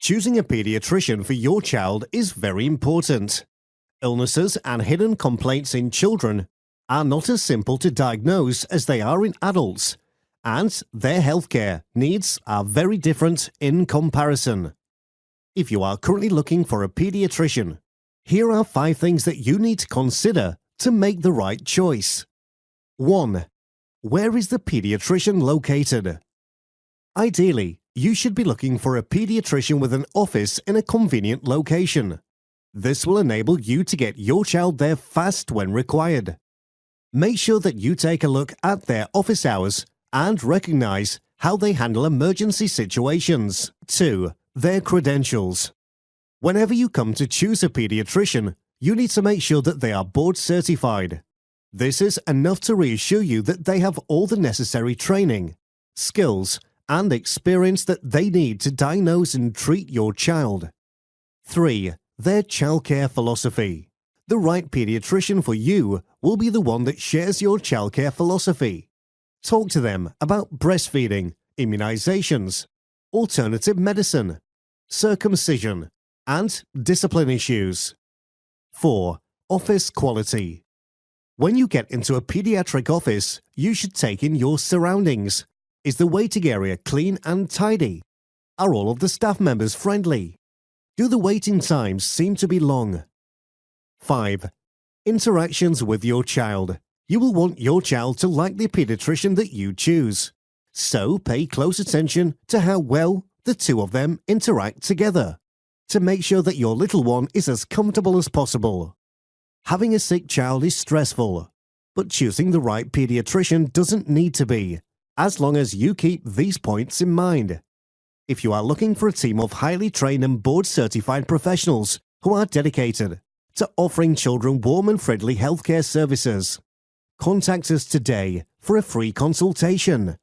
Choosing a pediatrician for your child is very important. Illnesses and hidden complaints in children are not as simple to diagnose as they are in adults, and their healthcare needs are very different in comparison. If you are currently looking for a pediatrician, here are 5 things that you need to consider to make the right choice. 1. Where is the pediatrician located? Ideally, you should be looking for a pediatrician with an office in a convenient location. This will enable you to get your child there fast when required. Make sure that you take a look at their office hours and recognize how they handle emergency situations. 2. Their credentials. Whenever you come to choose a pediatrician, you need to make sure that they are board certified. This is enough to reassure you that they have all the necessary training, skills, and experience that they need to diagnose and treat your child. 3. Their childcare philosophy. The right pediatrician for you will be the one that shares your childcare philosophy. Talk to them about breastfeeding, immunizations, alternative medicine, circumcision, and discipline issues. 4. Office quality. When you get into a pediatric office, you should take in your surroundings. Is the waiting area clean and tidy? Are all of the staff members friendly? Do the waiting times seem to be long? 5. Interactions with your child. You will want your child to like the pediatrician that you choose. So pay close attention to how well the two of them interact together, to make sure that your little one is as comfortable as possible. Having a sick child is stressful, but choosing the right pediatrician doesn't need to be, as long as you keep these points in mind. If you are looking for a team of highly trained and board-certified professionals who are dedicated to offering children warm and friendly healthcare services, contact us today for a free consultation.